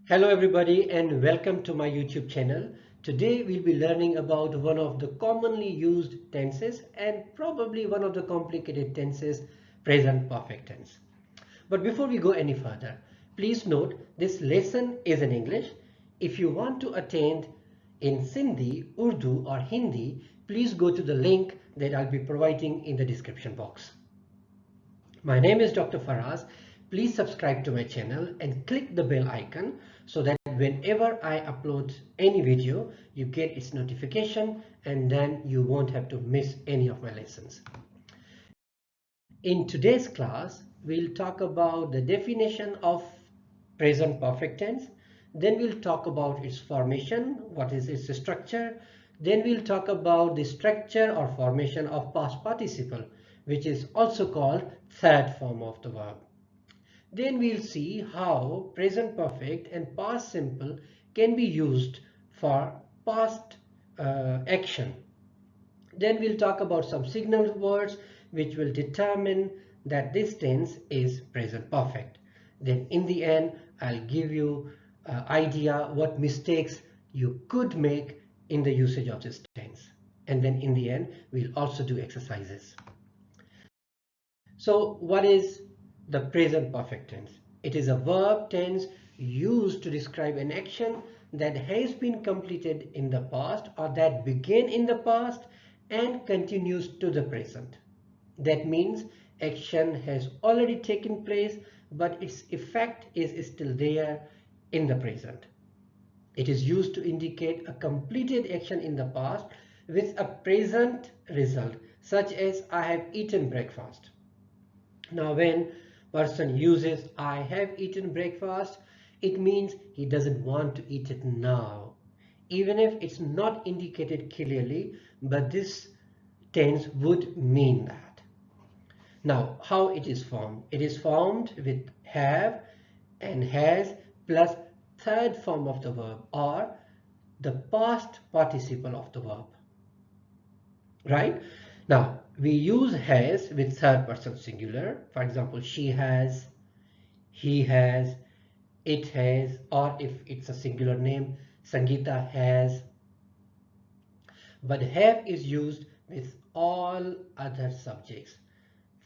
Hello everybody and welcome to my YouTube channel. Today we'll be learning about one of the commonly used tenses and probably one of the complicated tenses, present perfect tense. But before we go any further, please note this lesson is in English. If you want to attend in Sindhi, Urdu or Hindi, please go to the link that I'll be providing in the description box. My name is Dr. Faraz. Please subscribe to my channel and click the bell icon so that whenever I upload any video, you get its notification and then you won't have to miss any of my lessons. In today's class, we'll talk about the definition of present perfect tense. Then we'll talk about its formation, what is its structure. Then we'll talk about the structure or formation of past participle, which is also called third form of the verb. Then we'll see how present perfect and past simple can be used for past action. Then we'll talk about some signal words which will determine that this tense is present perfect. Then in the end, I'll give you an idea what mistakes you could make in the usage of this tense. And then in the end, we'll also do exercises. So what is the present perfect tense? It is a verb tense used to describe an action that has been completed in the past or that began in the past and continues to the present. That means action has already taken place, but its effect is still there in the present. It is used to indicate a completed action in the past with a present result, such as I have eaten breakfast. Now when person uses I have eaten breakfast, it means he doesn't want to eat it now, even if it's not indicated clearly, but this tense would mean that. Now how it is formed? It is formed with have and has plus third form of the verb or the past participle of the verb, right? Now we use has with third person singular. For example, she has, he has, it has, or if it's a singular name, Sangeeta has. But have is used with all other subjects.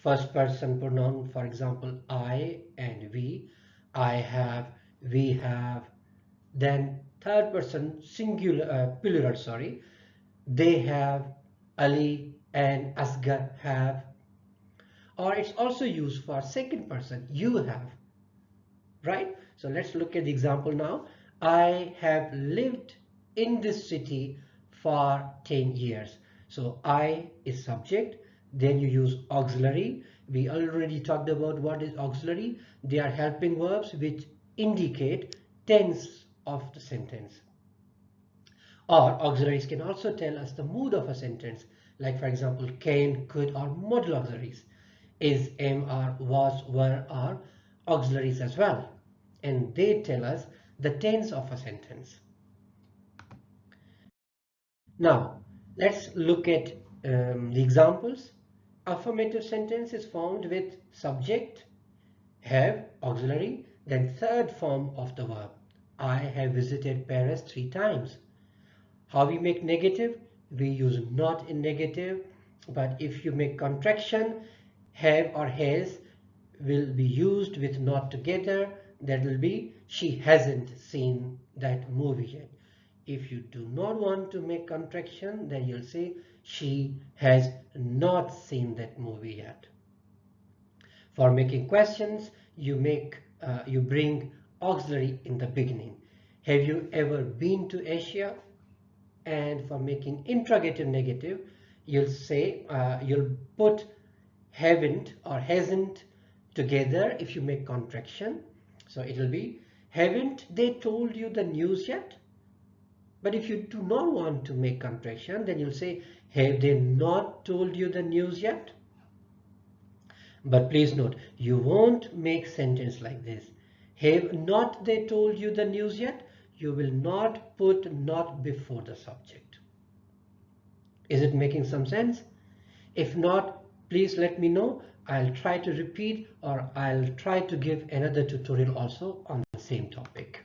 First person pronoun, for example, I and we, I have, we have. Then third person singular, plural, sorry, they have, Ali and Asghar have. Or it's also used for second person, you have, right? So let's look at the example now. I have lived in this city for 10 years. So I is subject, then you use auxiliary. We already talked about what is auxiliary. They are helping verbs which indicate tense of the sentence. Or auxiliaries can also tell us the mood of a sentence, like for example can, could, or modal auxiliaries. Is, am, are, was, were are auxiliaries as well, and they tell us the tense of a sentence. Now let's look at the examples. Affirmative sentence is formed with subject, have, auxiliary, then third form of the verb. I have visited Paris 3 times. How we make negative? We use not in negative, but if you make contraction, have or has will be used with not together. That will be she hasn't seen that movie yet. If you do not want to make contraction, then you'll say she has not seen that movie yet. For making questions, you bring auxiliary in the beginning. Have you ever been to Asia? And for making interrogative negative, you'll say you'll put haven't or hasn't together if you make contraction. So it will be, haven't they told you the news yet? But if you do not want to make contraction, then you'll say, have they not told you the news yet? But please note, you won't make sentence like this. Have not they told you the news yet? You will not put not before the subject. Is it making some sense? If not, please let me know. I'll try to repeat or I'll try to give another tutorial also on the same topic.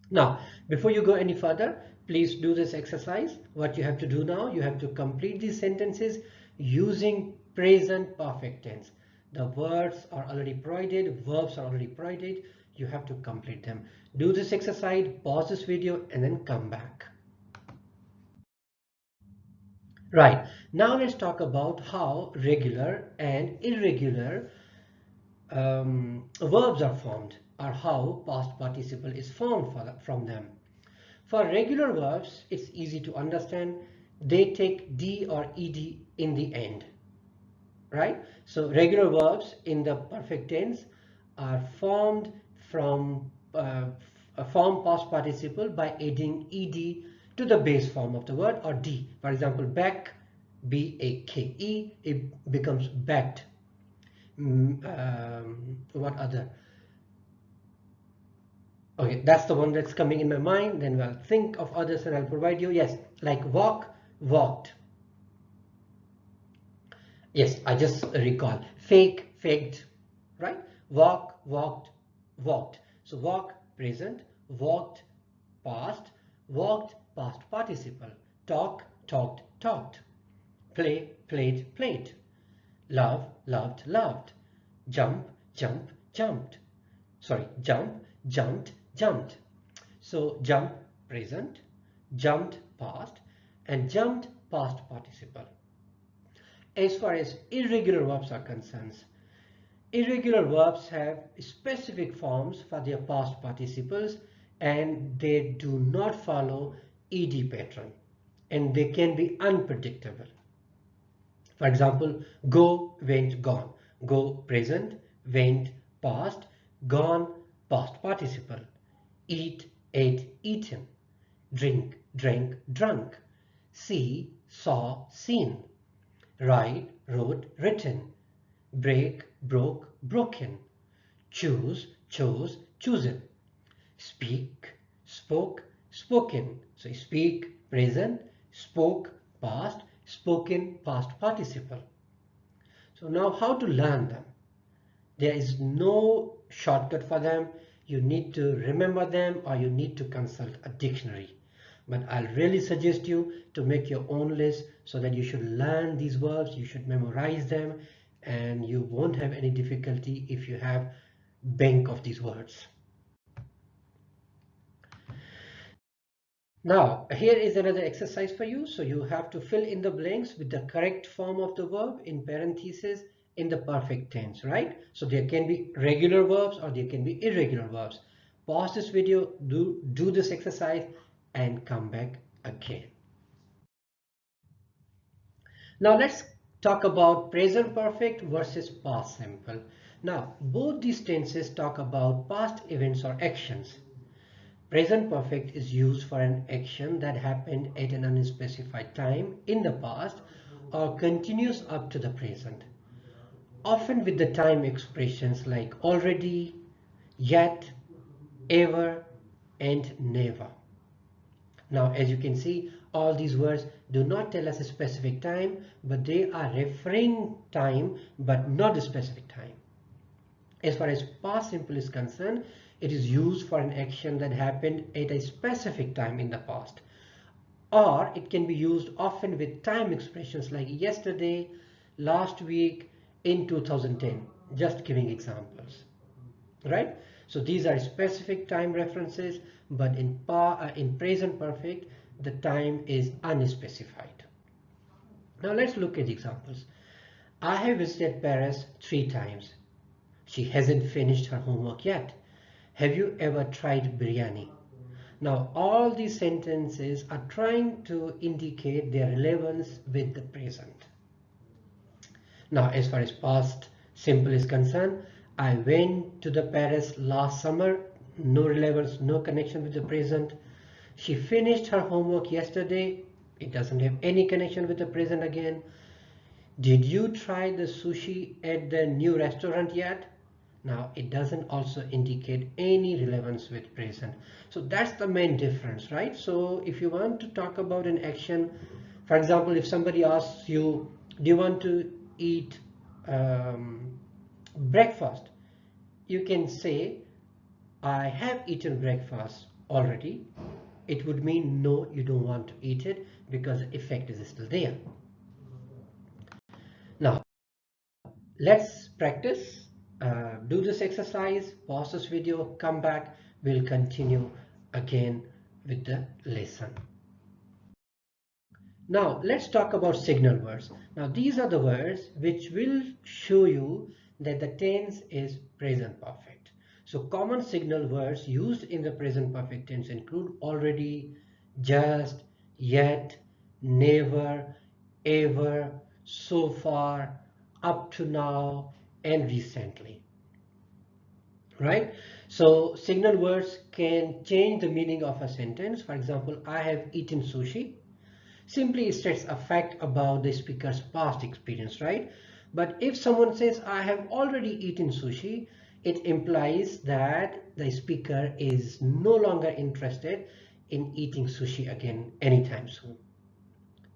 Now, before you go any further, please do this exercise. What you have to do now, you have to complete these sentences using present perfect tense. The words are already provided, verbs are already provided. You have to complete them. Do this exercise, pause this video, and then come back. Right, now let's talk about how regular and irregular verbs are formed, or how past participle is formed from them. For regular verbs, it's easy to understand. They take D or ED in the end, right? So regular verbs in the perfect tense are formed from form past participle by adding ED to the base form of the word, or D. For example, back, B-A-K-E, it becomes backed. What other? Okay, that's the one that's coming in my mind. Then I'll think of others and I'll provide you. Yes, like walk, walked. Yes, I just recall. Fake, faked, right? Walk, walked, walked. So walk, present, walked, past participle. Talk, talked, talked. Play, played, played. Love, loved, loved. Jump, jump, jumped. Sorry, jump, jumped, jumped. So jump, present, jumped, past, and jumped, past participle. As far as irregular verbs are concerned, irregular verbs have specific forms for their past participles, and they do not follow ed pattern, and they can be unpredictable. For example, go, went, gone. Go, present, went, past, gone, past participle. Eat, ate, eaten. Drink, drank, drunk. See, saw, seen. Write, wrote, written. Break, broke, broken. Choose, chose, chosen. Speak, spoke, spoken. So speak, present, spoke, past, spoken, past participle. So now how to learn them? There is no shortcut for them. You need to remember them, or you need to consult a dictionary. But I'll really suggest you to make your own list, so that you should learn these verbs, you should memorize them, and you won't have any difficulty if you have bank of these words. Now, here is another exercise for you. So you have to fill in the blanks with the correct form of the verb in parentheses in the perfect tense, right? So there can be regular verbs or there can be irregular verbs. Pause this video, do this exercise, and come back again. Now let's talk about present perfect versus past simple. Now, both these tenses talk about past events or actions. Present perfect is used for an action that happened at an unspecified time in the past or continues up to the present, often with the time expressions like already, yet, ever, and never. Now, as you can see, all these words do not tell us a specific time, but they are referring time, but not a specific time. As far as past simple is concerned, it is used for an action that happened at a specific time in the past. Or it can be used often with time expressions like yesterday, last week, in 2010. Just giving examples, right? So these are specific time references, but in present perfect, the time is unspecified. Now let's look at examples. I have visited Paris 3 times. She hasn't finished her homework yet. Have you ever tried biryani? Now, all these sentences are trying to indicate their relevance with the present. Now, as far as past simple is concerned, I went to the Paris last summer. No relevance, no connection with the present. She finished her homework yesterday. It doesn't have any connection with the present again. Did you try the sushi at the new restaurant yet? Now, it doesn't also indicate any relevance with present. So that's the main difference, right? So if you want to talk about an action, for example, if somebody asks you, do you want to eat breakfast? You can say, I have eaten breakfast, already, it would mean no, you don't want to eat it because the effect is still there. Now, let's practice. Do this exercise, pause this video, come back. We'll continue again with the lesson. Now, let's talk about signal words. Now, these are the words which will show you that the tense is present perfect. So, common signal words used in the present perfect tense include already, just, yet, never, ever, so far, up to now, and recently. Right? So, signal words can change the meaning of a sentence. For example, I have eaten sushi simply states a fact about the speaker's past experience, right? But if someone says, I have already eaten sushi, it implies that the speaker is no longer interested in eating sushi again anytime soon.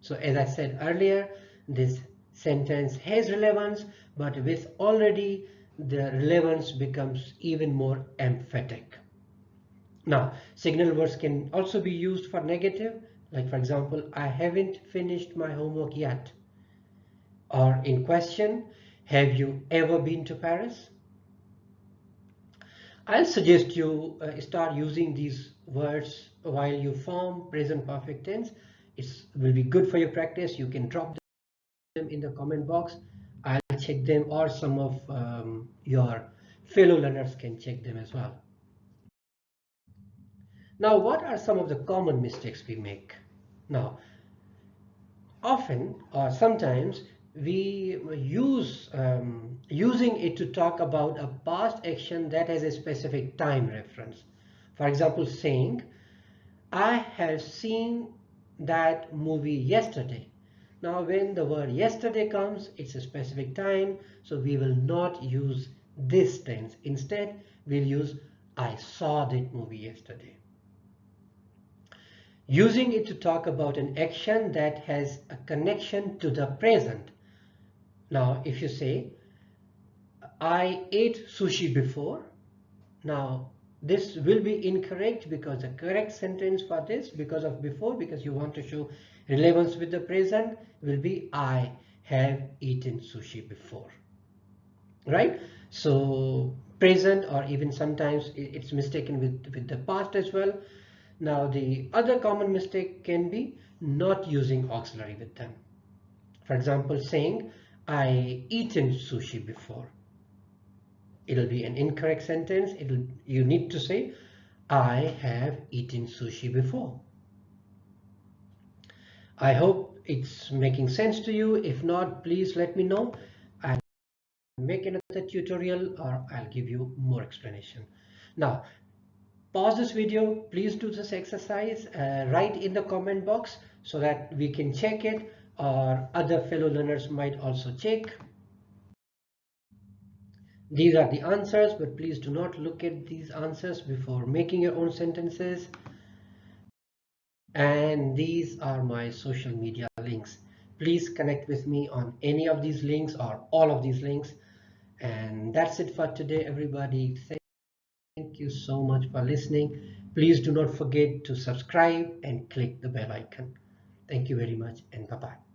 So as I said earlier, this sentence has relevance, but with already, the relevance becomes even more emphatic. Now, signal words can also be used for negative, like for example, I haven't finished my homework yet. Or in question, have you ever been to Paris? I'll suggest you start using these words while you form present perfect tense. It will be good for your practice. You can drop them in the comment box. I'll check them, or some of your fellow learners can check them as well. Now, what are some of the common mistakes we make? Now, often or sometimes we use using it to talk about a past action that has a specific time reference. For example, saying, I have seen that movie yesterday. Now, when the word yesterday comes, it's a specific time, so we will not use this tense. Instead, we'll use I saw that movie yesterday. Using it to talk about an action that has a connection to the present. Now, if you say, I ate sushi before, now this will be incorrect because the correct sentence for this, because of before, because you want to show relevance with the present, will be I have eaten sushi before. Right? So present, or even sometimes it's mistaken with the past as well. Now, the other common mistake can be not using auxiliary with them. For example, saying, I eaten sushi before. It'll be an incorrect sentence. You need to say, I have eaten sushi before. I hope it's making sense to you. If not, please let me know. I'll make another tutorial, or I'll give you more explanation. Now, pause this video, please do this exercise, write in the comment box so that we can check it, or other fellow learners might also check. These are the answers, but please do not look at these answers before making your own sentences. And these are my social media links. Please connect with me on any of these links or all of these links. And that's it for today, everybody. Thank you so much for listening. Please do not forget to subscribe and click the bell icon. Thank you very much, and bye-bye.